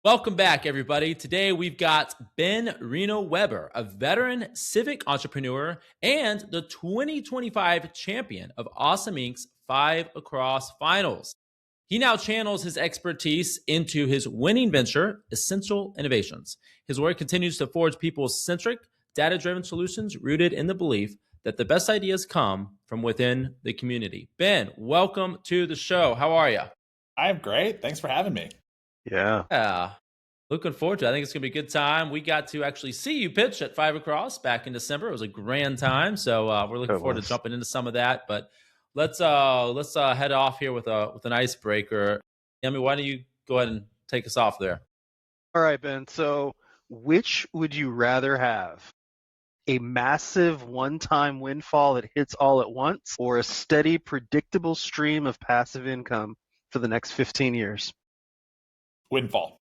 Welcome back, everybody. Today we've got Ben Reno-Weber, a veteran Civic entrepreneur and the 2025 champion of Awesome Inc.'s 5 Across Finals. He now channels his expertise into his winning venture, Essential Innovations. His work continues to forge people's centric, data-driven solutions rooted in the belief that the best ideas come from within the community. Ben, welcome to the show. How are you? I'm great. Thanks for having me. Yeah. Yeah. Looking forward to it. I think it's going to be a good time. We got to actually see you pitch at 5 Across back in December. It was a grand time. So we're looking forward to jumping into some of that. But let's head off here with an icebreaker. Yemi, why don't you go ahead and take us off there? All right, Ben. So which would you rather have? A massive one-time windfall that hits all at once, or a steady, predictable stream of passive income for the next 15 years? Windfall.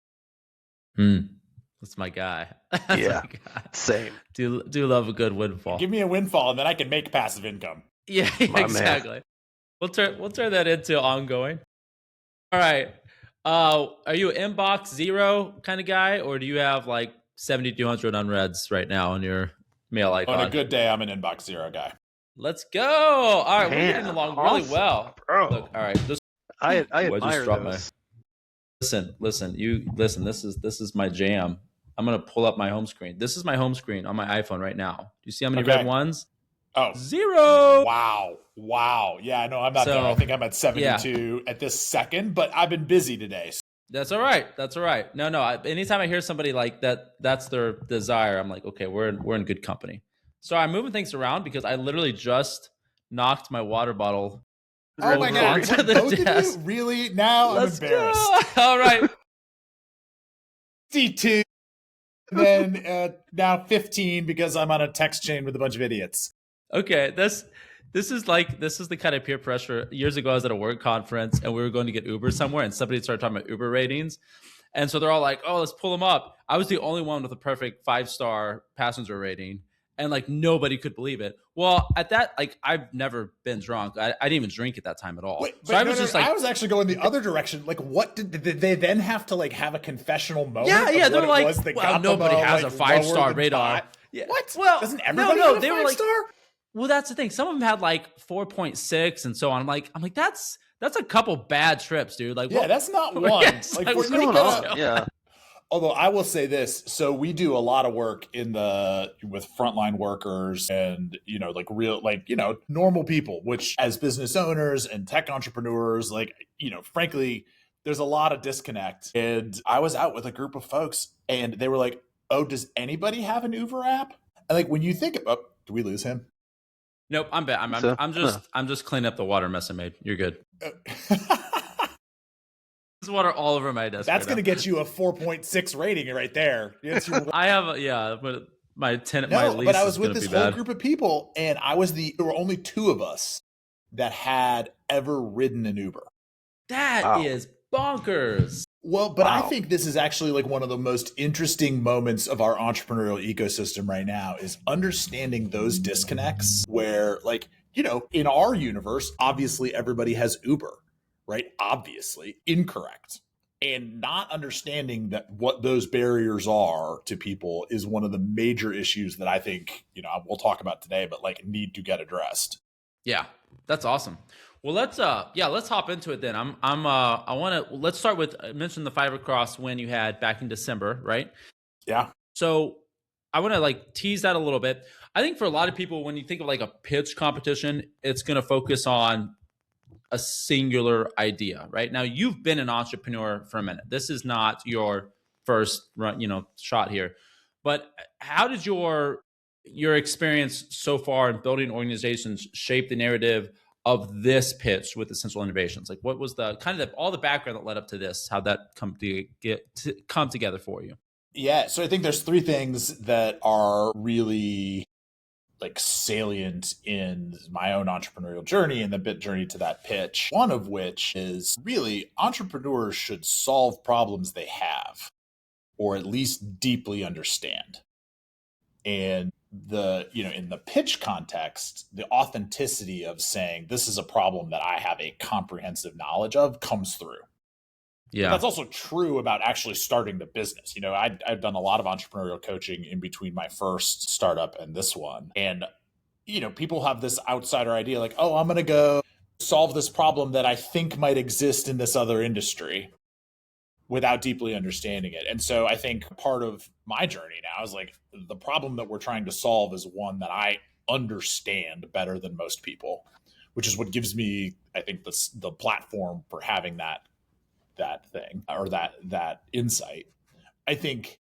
That's my guy. Yeah, same. Do love a good windfall. Give me a windfall and then I can make passive income. Yeah, exactly. Man. We'll turn that into ongoing. All right. Are you an inbox zero kind of guy, or do you have like 7,200 unreads right now on your mail icon? On a good day, I'm an inbox zero guy. Let's go. All right, Man, we're getting along really well, bro. Look, all right. I admire those. Listen. This is my jam. I'm gonna pull up my home screen. This is my home screen on my iPhone right now. Do you see how many red ones? Oh, 0. Wow. Yeah, no, I'm not there. I think I'm at 72 at this second, but I've been busy today. That's all right. No. Anytime I hear somebody like that, that's their desire. I'm like, okay, we're in good company. So I'm moving things around because I literally just knocked my water bottle. Oh my God! Both of you? Really? Now Let's I'm embarrassed. Go. All right. 52. Then now 15 because I'm on a text chain with a bunch of idiots. Okay, this is the kind of peer pressure. Years ago, I was at a work conference and we were going to get Uber somewhere, and somebody started talking about Uber ratings, and so they're all like, "Oh, let's pull them up." I was the only one with a perfect 5-star passenger rating, and like nobody could believe it. Well, at that, like I've never been drunk. I didn't even drink at that time at all. Wait, so I was actually going the other direction. Like, what did they then have to like have a confessional moment? Yeah. They're like, well, nobody has a 5-star radar. Yeah. What? Well, doesn't everybody have a 5-star? Well, that's the thing. Some of them had like 4.6 and so on. I'm like, that's a couple bad trips, dude. Like, yeah, that's not one. Yes, like, what's going on? Yeah. Although I will say this, so we do a lot of work with frontline workers and, normal people, which as business owners and tech entrepreneurs, frankly, there's a lot of disconnect. And I was out with a group of folks and they were like, "Oh, does anybody have an Uber app?" And like, when you think about, do we lose him? Nope, I'm bad. I'm just cleaning up the water mess I made. You're good. There's water all over my desk. That's going to get you a 4.6 rating right there. I have but my tenant. No, my lease but I was with this whole group of people, and there were only 2 of us that had ever ridden an Uber. That is bonkers. Well, but I think this is actually like one of the most interesting moments of our entrepreneurial ecosystem right now is understanding those disconnects where, in our universe, obviously everybody has Uber, right? Obviously incorrect. And not understanding that what those barriers are to people is one of the major issues that I think, we'll talk about today, but need to get addressed. Yeah, that's awesome. Well, let's hop into it then. Let's start with, I mentioned the 5 Across win you had back in December, right? Yeah. So I want to tease that a little bit. I think for a lot of people, when you think of a pitch competition, it's going to focus on a singular idea, right? Now you've been an entrepreneur for a minute. This is not your first shot here, but how did your experience so far in building organizations shape the narrative of this pitch with Essential Innovations? Like, what was the kind of all the background that led up to this? How'd that come together for you? Yeah, so I think there's 3 things that are really salient in my own entrepreneurial journey and the bit journey to that pitch. One of which is really entrepreneurs should solve problems they have, or at least deeply understand. And in the pitch context, the authenticity of saying this is a problem that I have a comprehensive knowledge of comes through. But Yeah. that's also true about actually starting the business. I've done a lot of entrepreneurial coaching in between my first startup and this one. And, people have this outsider idea like, oh, I'm going to go solve this problem that I think might exist in this other industry without deeply understanding it. And so I think part of my journey now is like the problem that we're trying to solve is one that I understand better than most people, which is what gives me, I think, the platform for having that thing or that insight. I think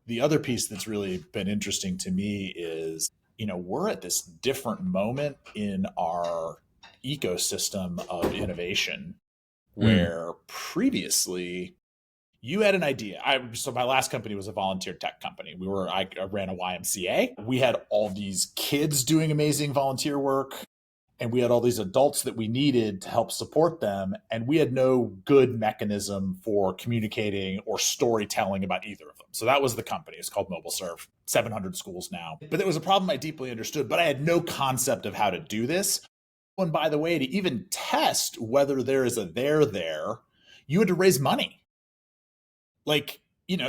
the other piece that's really been interesting to me is, we're at this different moment in our ecosystem of innovation where previously you had an idea. So my last company was a volunteer tech company. I ran a YMCA. We had all these kids doing amazing volunteer work, and we had all these adults that we needed to help support them. And we had no good mechanism for communicating or storytelling about either of them. So that was the company. It's called Mobile Serve, 700 schools now. But it was a problem I deeply understood, but I had no concept of how to do this. And by the way, to even test whether there is a there, you had to raise money. Like,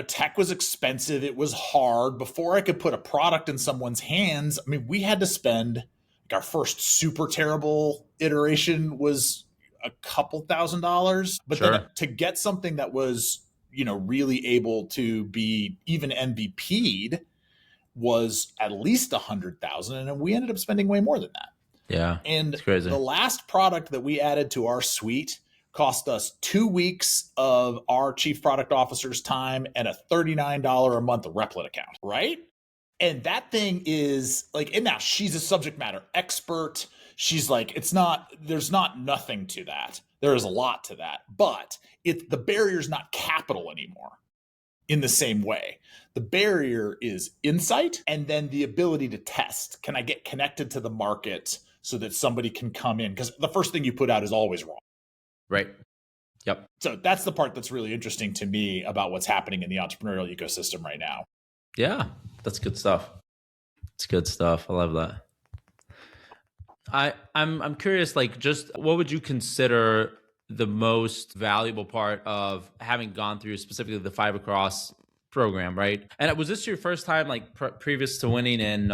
tech was expensive. It was hard. Before I could put a product in someone's hands, I mean, we had to spend, our first super terrible iteration was a couple $1,000s. But then to get something that was, really able to be even MVP'd was at least 100,000. And we ended up spending way more than that. Yeah. And it's crazy. The last product that we added to our suite cost us 2 weeks of our chief product officer's time and a $39 a month Replit account, right? And that thing is like, and now she's a subject matter expert. She's like, there's not nothing to that. There is a lot to that, but the barrier is not capital anymore in the same way. The barrier is insight and then the ability to test. Can I get connected to the market so that somebody can come in? Because the first thing you put out is always wrong. Right. Yep. So that's the part that's really interesting to me about what's happening in the entrepreneurial ecosystem right now. Yeah, that's good stuff. It's good stuff. I love that. I'm curious, like, just what would you consider the most valuable part of having gone through specifically the Five Across program, right? And was this your first time, like, previous to winning in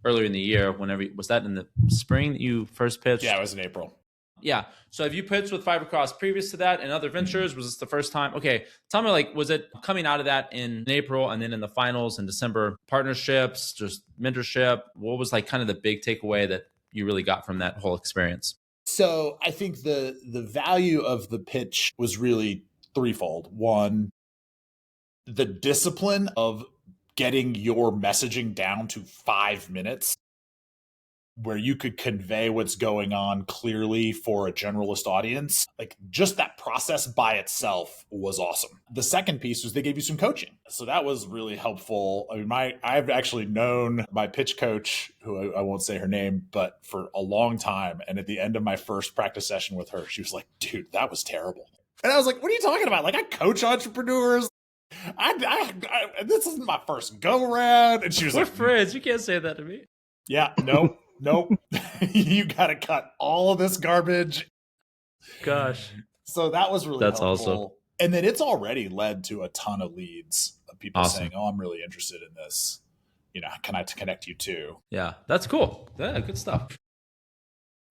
earlier in the year? Was that in the spring that you first pitched? Yeah, it was in April. Yeah. So have you pitched with Five Across previous to that and other ventures? Was this the first time? Okay. Tell me, like, was it coming out of that in April and then in the finals in December, partnerships, just mentorship? What was like kind of the big takeaway that you really got from that whole experience? So I think the value of the pitch was really threefold. One, the discipline of getting your messaging down to 5 minutes where you could convey what's going on clearly for a generalist audience. Like, just that process by itself was awesome. The second piece was they gave you some coaching. So that was really helpful. I mean, I've actually known my pitch coach, who I won't say her name, but for a long time. And at the end of my first practice session with her, she was like, dude, that was terrible. And I was like, what are you talking about? Like, I coach entrepreneurs. This isn't my first go around. And she was We're like, friends. You can't say that to me. Yeah, nope. You got to cut all of this garbage. Gosh. So that was really That's helpful. awesome. And then it's already led to a ton of leads of people Awesome. saying, oh, I'm really interested in this. Can I connect you too? Yeah, that's cool. Yeah, good stuff.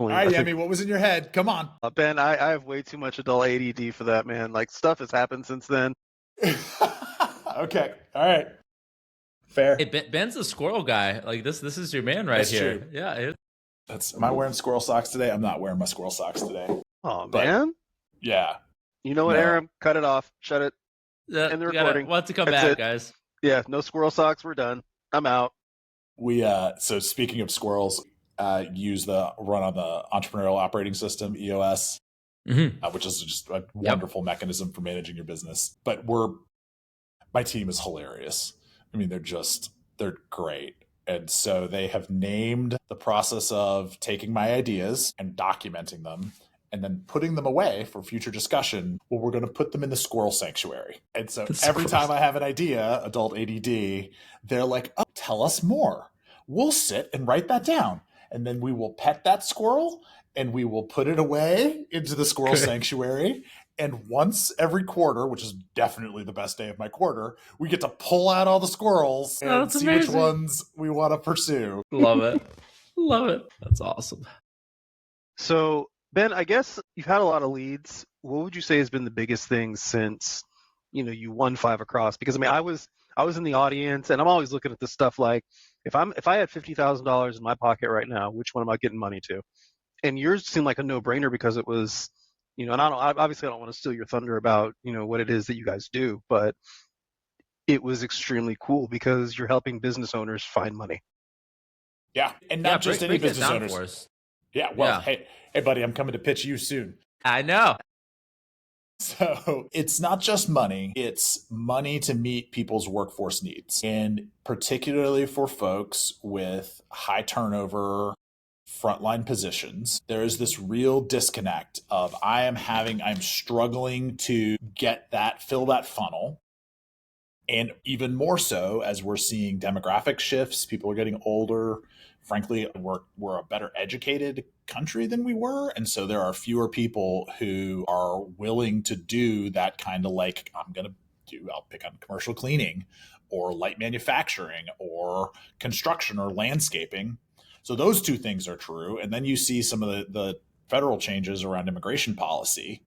All right, Yemi, what was in your head? Come on. Ben, I have way too much adult ADD for that, man. Like, stuff has happened since then. Okay. All right. Fair. Hey, Ben's the squirrel guy. Like, this is your man right That's here. true. Yeah. Am I wearing squirrel socks today? I'm not wearing my squirrel socks today. Oh, But- man. Yeah. You know what, No. Aram? Cut it off. Shut it. And the recording. Want to come That's back, it. guys. Yeah, no squirrel socks. We're done. I'm out. So speaking of squirrels, use the run on the entrepreneurial operating system, EOS, which is just a wonderful mechanism for managing your business. But my team is hilarious. I mean, they're great. And so they have named the process of taking my ideas and documenting them and then putting them away for future discussion. Well, we're going to put them in the squirrel sanctuary. And so every time I have an idea, adult ADD, they're like, oh, tell us more. We'll sit and write that down. And then we will pet that squirrel and we will put it away into the squirrel sanctuary. And once every quarter, which is definitely the best day of my quarter, we get to pull out all the squirrels Oh, and that's see which amazing. ones we want to pursue. Love it. Love it. That's awesome. So, Ben, I guess you've had a lot of leads. What would you say has been the biggest thing since, you won Five Across? Because I was in the audience, and I'm always looking at this stuff like, if I had $50,000 in my pocket right now, which one am I getting money to? And yours seemed like a no-brainer because it was, and obviously I don't want to steal your thunder about, what it is that you guys do, but it was extremely cool because you're helping business owners find money. Yeah. And not just any break that business down owners. for us. Yeah. Well, Yeah. hey, buddy, I'm coming to pitch you soon. I know. So it's not just money, it's money to meet people's workforce needs. And particularly for folks with high turnover frontline positions, there is this real disconnect of I'm struggling to fill that funnel. And even more so as we're seeing demographic shifts, people are getting older. Frankly, we're a better educated country than we were. And so there are fewer people who are willing to do that kind of like, I'll pick on commercial cleaning or light manufacturing or construction or landscaping. So those two things are true. And then you see some of the federal changes around immigration policy.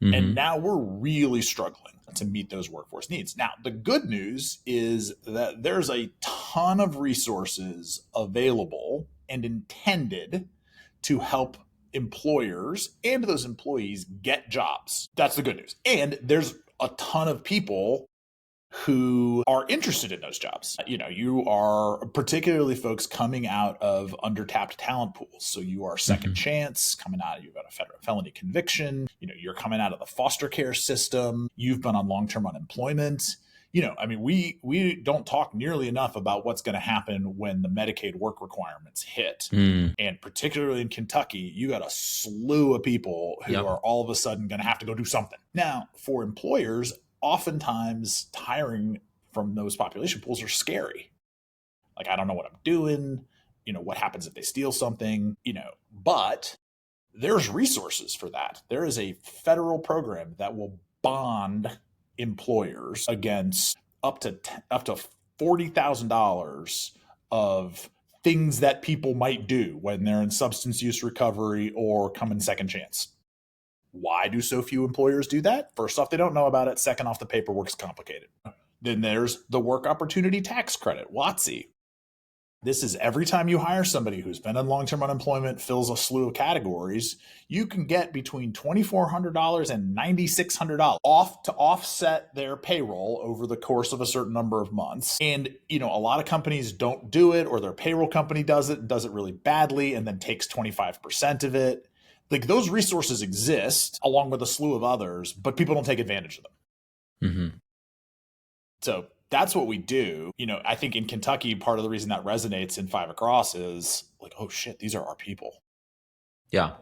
Mm-hmm. And now we're really struggling to meet those workforce needs. Now, the good news is that there's a ton of resources available and intended to help employers and those employees get jobs. That's the good news. And there's a ton of people who are interested in those jobs. You are particularly folks coming out of undertapped talent pools. So you are second chance coming out, you've got a federal felony conviction, you're coming out of the foster care system, you've been on long-term unemployment. We don't talk nearly enough about what's going to happen when the Medicaid work requirements hit. And particularly in Kentucky, you got a slew of people who are all of a sudden going to have to go do something. Now, for employers, oftentimes hiring from those population pools are scary. Like, I don't know what I'm doing. What happens if they steal something? But there's resources for that. There is a federal program that will bond employers against up to $40,000 of things that people might do when they're in substance use recovery or come in second chance. Why do so few employers do that? First off, they don't know about it. Second off, the paperwork's complicated. Then there's the Work Opportunity Tax Credit, WOTC. This is every time you hire somebody who's been in long-term unemployment, fills a slew of categories, you can get between $2,400 and $9,600 off to offset their payroll over the course of a certain number of months. And, a lot of companies don't do it, or their payroll company does it really badly and then takes 25% of it. Like, those resources exist along with a slew of others, but people don't take advantage of them. So that's what we do. I think in Kentucky, part of the reason that resonates in Five Across is like, oh shit, these are our people. Yeah.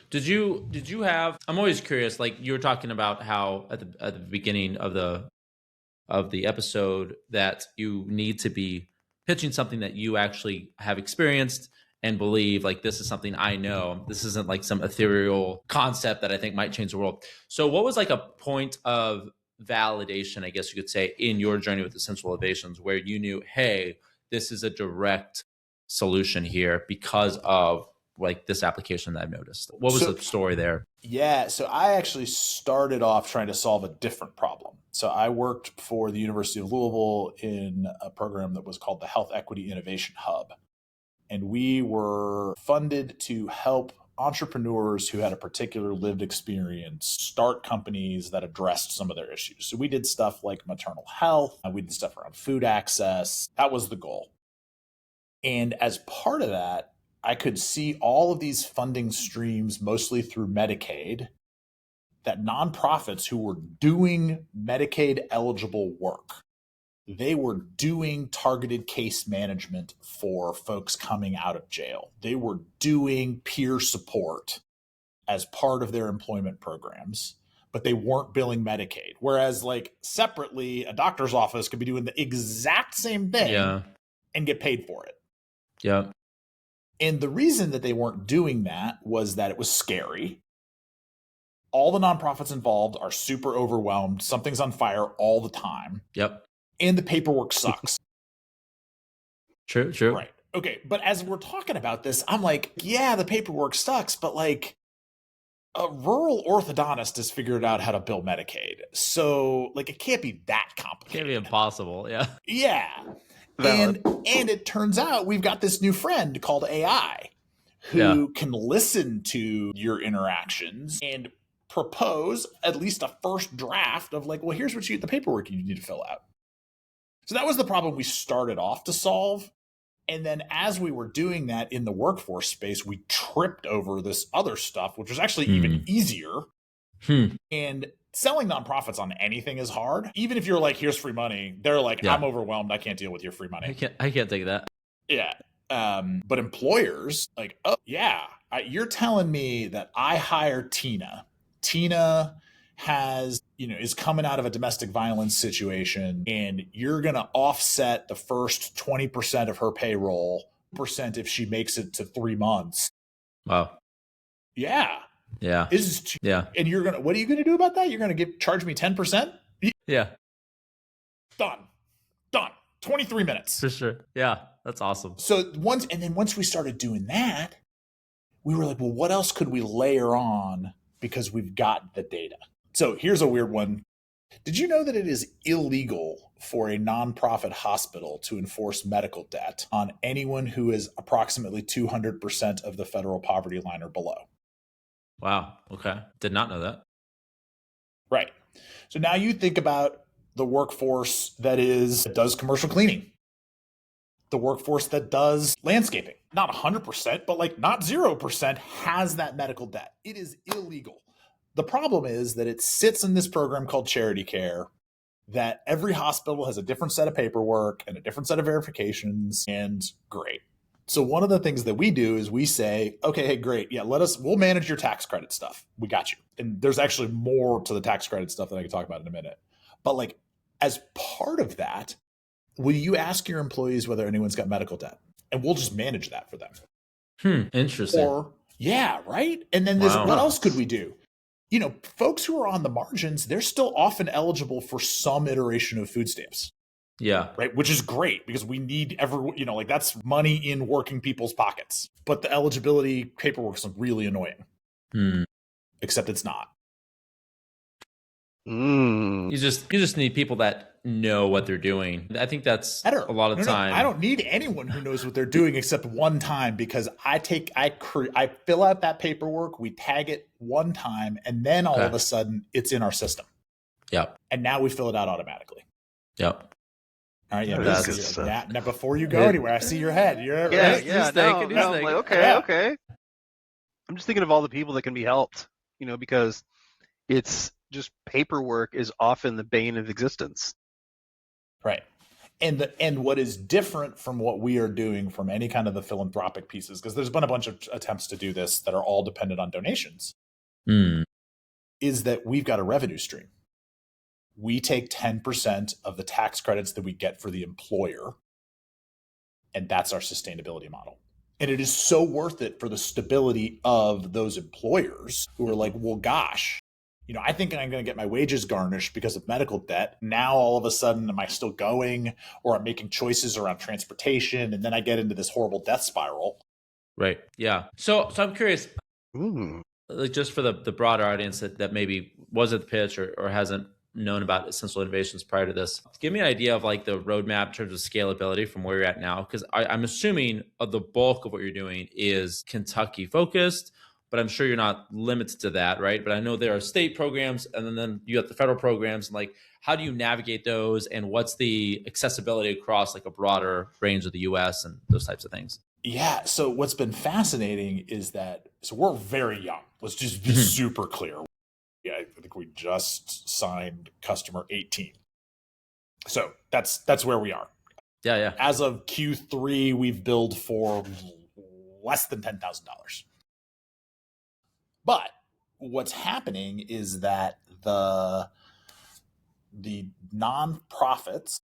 Did you have, I'm always curious, like you were talking about how at the beginning of the episode that you need to be pitching something that you actually have experienced and believe, like, this is something I know. This isn't like some ethereal concept that I think might change the world. So what was like a point of validation, I guess you could say, in your journey with Essential Innovations where you knew, hey, this is a direct solution here because of like this application that I've noticed? What was the story there? Yeah, so I actually started off trying to solve a different problem. So I worked for the University of Louisville in a program that was called the Health Equity Innovation Hub. And we were funded to help entrepreneurs who had a particular lived experience start companies that addressed some of their issues. So we did stuff like maternal health. We did stuff around food access. That was the goal. And as part of that, I could see all of these funding streams, mostly through Medicaid, that nonprofits who were doing Medicaid eligible work, they were doing targeted case management for folks coming out of jail. They were doing peer support as part of their employment programs, but they weren't billing Medicaid. Whereas, like, separately, a doctor's office could be doing the exact same thing and get paid for it. Yeah. And the reason that they weren't doing that was that it was scary. All the nonprofits involved are super overwhelmed. Something's on fire all the time. Yep. And the paperwork sucks. True. Right. Okay. But as we're talking about this, I'm like, yeah, the paperwork sucks, but like a rural orthodontist has figured out how to bill Medicaid. So like it can't be that complicated. Can't be impossible. Yeah. Yeah. And it turns out we've got this new friend called AI who can listen to your interactions and propose at least a first draft of like, well, here's what the paperwork you need to fill out. So that was the problem we started off to solve. And then as we were doing that in the workforce space, we tripped over this other stuff, which was actually even easier. And selling nonprofits on anything is hard. Even if you're like, here's free money, they're like, I'm overwhelmed. I can't deal with your free money. I can't take that. Yeah. But employers like, oh yeah, you're telling me that I hire Tina. Tina is coming out of a domestic violence situation, and you're going to offset the first 20% of her payroll percent if she makes it to 3 months. Wow. Yeah. Yeah. And what are you going to do about that? You're going to charge me 10%? Yeah. Done. 23 minutes. For sure. Yeah. That's awesome. So once we started doing that, we were like, well, what else could we layer on because we've got the data? So here's a weird one. Did you know that it is illegal for a nonprofit hospital to enforce medical debt on anyone who is approximately 200% of the federal poverty line or below? Wow. Okay. Did not know that. Right. So now you think about the workforce that does commercial cleaning, the workforce that does landscaping, not 100%, but like not 0% has that medical debt. It is illegal. The problem is that it sits in this program called Charity Care, that every hospital has a different set of paperwork and a different set of verifications, and great. So one of the things that we do is we say, okay, hey, great. Yeah, we'll manage your tax credit stuff. We got you. And there's actually more to the tax credit stuff that I can talk about in a minute. But like, as part of that, will you ask your employees whether anyone's got medical debt? And we'll just manage that for them. Interesting. Or, yeah, right? And then what else could we do? Folks who are on the margins, they're still often eligible for some iteration of food stamps. Yeah. Right. Which is great because we need that's money in working people's pockets. But the eligibility paperwork is really annoying. Except it's not. You just need people that know what they're doing. I think that's a lot of time. I don't need anyone who knows what they're doing except one time, because I fill out that paperwork, we tag it one time, and then all of a sudden it's in our system. Yep. And now we fill it out automatically. Yep. All right, yeah. That's good stuff. Now, before you go anywhere, I see your head. You're right. I'm like, okay. I'm just thinking of all the people that can be helped, because it's just paperwork is often the bane of existence. Right. And what is different from what we are doing from any kind of the philanthropic pieces, because there's been a bunch of attempts to do this that are all dependent on donations, is that we've got a revenue stream. We take 10% of the tax credits that we get for the employer, and that's our sustainability model. And it is so worth it for the stability of those employers who are like, well, gosh, I think I'm going to get my wages garnished because of medical debt. Now, all of a sudden, am I still going, or I'm making choices around transportation, and then I get into this horrible death spiral? Right. Yeah. So I'm curious, like just for the broader audience that maybe was at the pitch or hasn't known about essential innovations prior to this, give me an idea of like the roadmap in terms of scalability from where you're at now, because I'm assuming the bulk of what you're doing is Kentucky focused. But I'm sure you're not limited to that, right? But I know there are state programs, and then you have the federal programs. And like, how do you navigate those, and what's the accessibility across like a broader range of the U.S. and those types of things? Yeah. So what's been fascinating is that we're very young. Let's just be super clear. Yeah, I think we just signed customer 18. So that's where we are. Yeah. As of Q3, we've billed for less than $10,000. But what's happening is that the nonprofits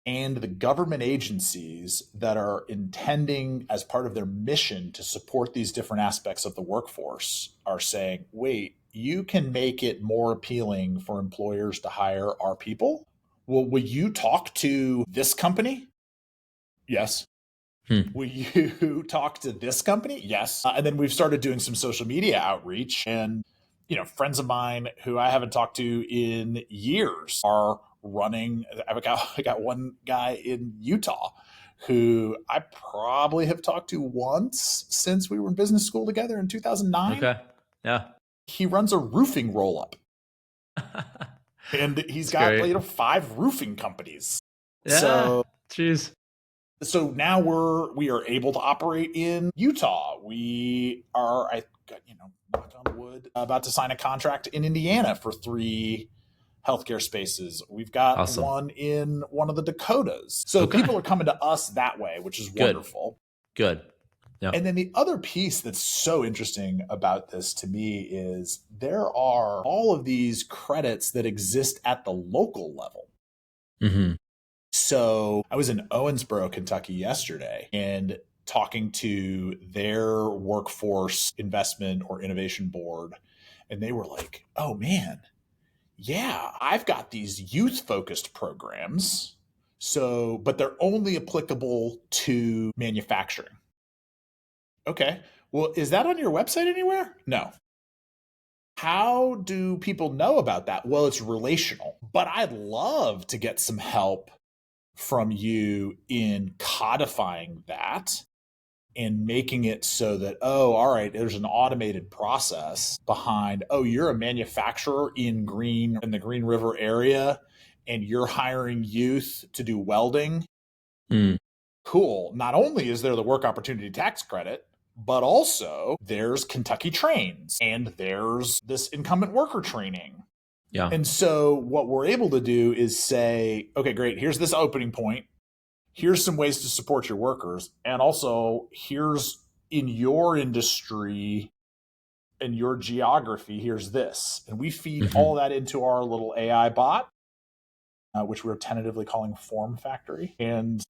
and the government agencies that are intending as part of their mission to support these different aspects of the workforce are saying, wait, you can make it more appealing for employers to hire our people. Well, will you talk to this company? Yes. Will you talk to this company? Yes. And then we've started doing some social media outreach, and friends of mine who I haven't talked to in years are running. I got one guy in Utah who I probably have talked to once since we were in business school together in 2009. Okay. Yeah. He runs a roofing roll up, and he's got great. 5 roofing companies. Yeah. Jeez. So now we are able to operate in Utah. We are, knock on wood, about to sign a contract in Indiana for 3 healthcare spaces. We've got Awesome. one in one of the Dakotas. So people are coming to us that way, which is wonderful. Good. Yeah. And then the other piece that's so interesting about this to me is there are all of these credits that exist at the local level. Mm-hmm. So I was in Owensboro, Kentucky yesterday and talking to their workforce investment or innovation board. And they were like, oh man, yeah, I've got these youth focused programs. But they're only applicable to manufacturing. Okay. Well, is that on your website anywhere? No. How do people know about that? Well, it's relational, but I'd love to get some help from you in codifying that and making it so that, oh, all right, there's an automated process behind, oh, you're a manufacturer in the Green River area and you're hiring youth to do welding. Cool. Not only is there the work opportunity tax credit, but also there's Kentucky Trains and there's this incumbent worker training. Yeah. And so what we're able to do is say, okay, great, here's this opening point. Here's some ways to support your workers. And also here's in your industry and your geography, here's this. And we feed all that into our little AI bot, which we're tentatively calling Form Factory, and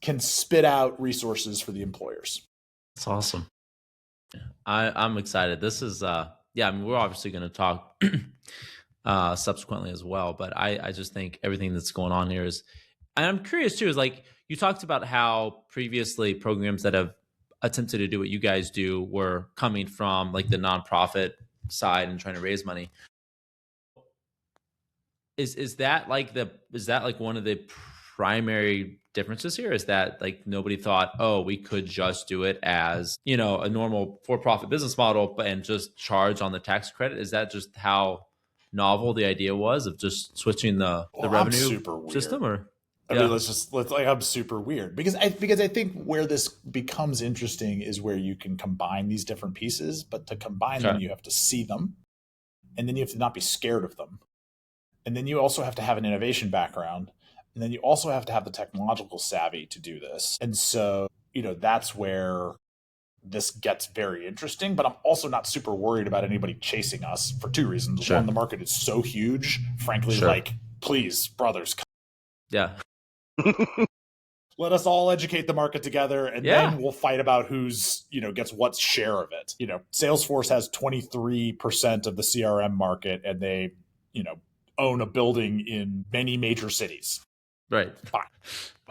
can spit out resources for the employers. That's awesome. I'm excited. This is, we're obviously going to talk subsequently as well, but I just think everything that's going on here is, and I'm curious too, is like you talked about how previously programs that have attempted to do what you guys do were coming from like the nonprofit side and trying to raise money. Is that like one of the primary differences here? Is that like nobody thought, oh, we could just do it as, a normal for-profit business model and just charge on the tax credit? Is that just how novel the idea was of just switching the revenue system? Or I'm super weird because I think where this becomes interesting is where you can combine these different pieces, but to combine them, you have to see them, and then you have to not be scared of them. And then you also have to have an innovation background. And then you also have to have the technological savvy to do this. And so, that's where this gets very interesting. But I'm also not super worried about anybody chasing us for 2 reasons. One, the market is so huge. Frankly, please, brothers. Yeah. Let us all educate the market together, and then we'll fight about who's, gets what share of it. Salesforce has 23% of the CRM market, and they, own a building in many major cities. Right. Fine.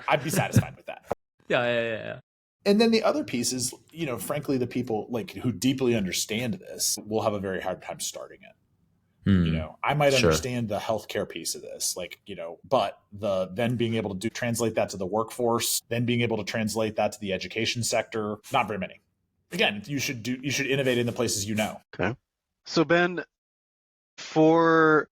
I'd be satisfied with that. Yeah. And then the other piece is, frankly, the people who deeply understand this will have a very hard time starting it. I might understand the healthcare piece of this, but then being able to translate that to the workforce, then being able to translate that to the education sector, not very many. Again, you should innovate in the places Okay. So Ben, for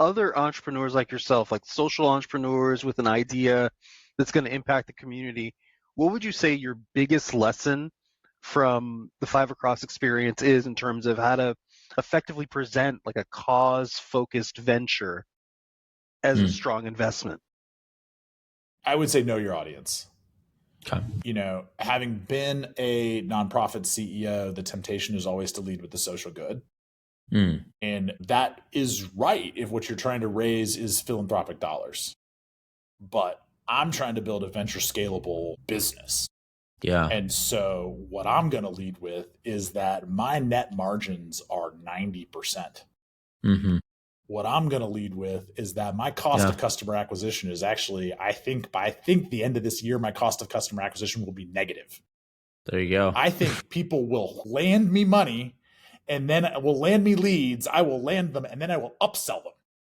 other entrepreneurs like yourself, like social entrepreneurs with an idea that's going to impact the community, what would you say your biggest lesson from the Five Across experience is in terms of how to effectively present like a cause-focused venture as a strong investment? I would say know your audience. Okay. Having been a nonprofit CEO, the temptation is always to lead with the social good. And that is right if what you're trying to raise is philanthropic dollars. But I'm trying to build a venture scalable business. Yeah. And so what I'm going to lead with is that my net margins are 90%. Mm-hmm. What I'm going to lead with is that my cost of customer acquisition is actually, I think the end of this year, my cost of customer acquisition will be negative. There you go. I think people will land me money and then will land me leads. I will land them and then I will upsell them.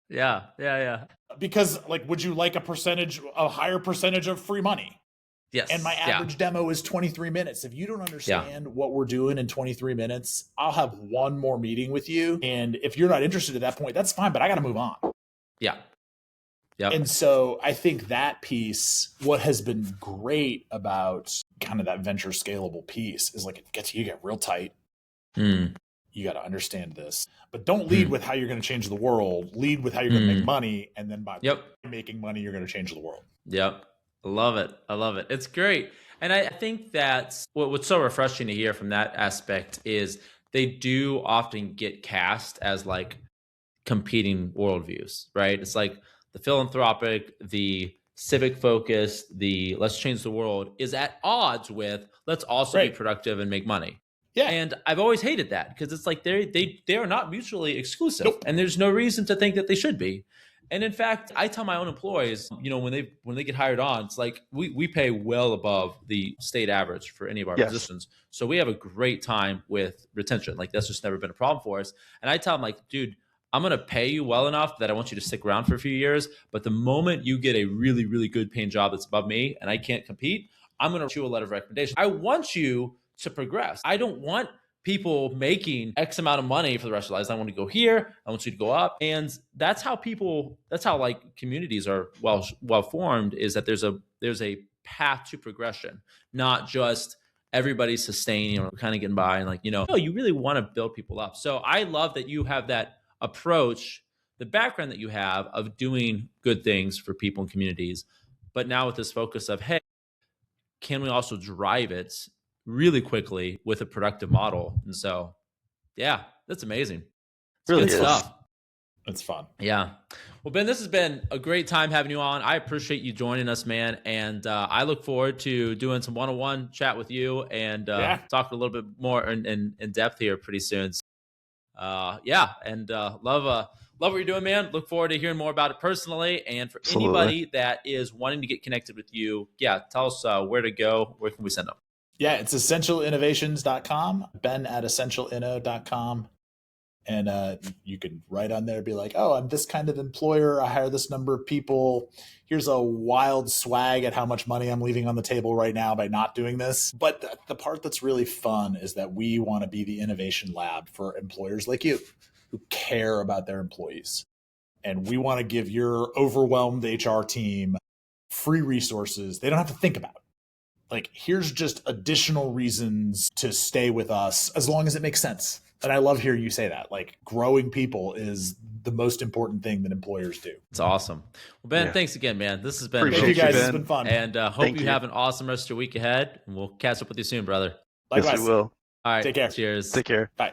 Yeah. Because like, would you like a higher percentage of free money? Yes. And my average demo is 23 minutes. If you don't understand what we're doing in 23 minutes, I'll have one more meeting with you. And if you're not interested at that point, that's fine, but I got to move on. Yeah. Yep. And so I think that piece, what has been great about kind of that venture scalable piece is like, you get real tight. You got to understand this, but don't lead with how you're going to change the world. Lead with how you're going to make money. And then by making money, you're going to change the world. Yep. I love it. It's great. And I think that's what's so refreshing to hear from that aspect is they do often get cast as like competing worldviews, right? It's like the philanthropic, the civic focus, the let's change the world is at odds with let's also be productive and make money. Yeah. And I've always hated that because it's like they are not mutually exclusive. Nope. And there's no reason to think that they should be. And in fact, I tell my own employees, when they get hired on, it's like we pay well above the state average for any of our positions. So we have a great time with retention. Like that's just never been a problem for us. And I tell them like, dude, I'm going to pay you well enough that I want you to stick around for a few years. But the moment you get a really, really good paying job that's above me and I can't compete, I'm going to write you a letter of recommendation. I want you to progress. I don't want people making X amount of money for the rest of their lives. I want to go here. I want you to go up. And that's how like communities are well formed is that there's a path to progression, not just everybody sustaining or kind of getting by and like, no, you really want to build people up. So I love that you have that approach, the background that you have of doing good things for people and communities. But now with this focus of, hey, can we also drive it really quickly with a productive model? And so, yeah, that's amazing. It's really good stuff. It's fun. Yeah. Well, Ben, this has been a great time having you on. I appreciate you joining us, man. And I look forward to doing some one-on-one chat with you and talk a little bit more in depth here pretty soon. And love what you're doing, man. Look forward to hearing more about it personally. And for anybody that is wanting to get connected with you, tell us where to go. Where can we send them? Yeah, it's essentialinnovations.com, ben@essentialinno.com. And you can write on there, be like, oh, I'm this kind of employer. I hire this number of people. Here's a wild swag at how much money I'm leaving on the table right now by not doing this. But the part that's really fun is that we want to be the innovation lab for employers like you who care about their employees. And we want to give your overwhelmed HR team free resources they don't have to think about. Like, here's just additional reasons to stay with us as long as it makes sense. And I love hearing you say that. Like, growing people is the most important thing that employers do. It's awesome. Well, Ben, thanks again, man. This has been Thank you guys. It's been fun. And hope you have an awesome rest of your week ahead. And we'll catch up with you soon, brother. Likewise. Yes, we will. All right. Take care. Cheers. Take care. Bye.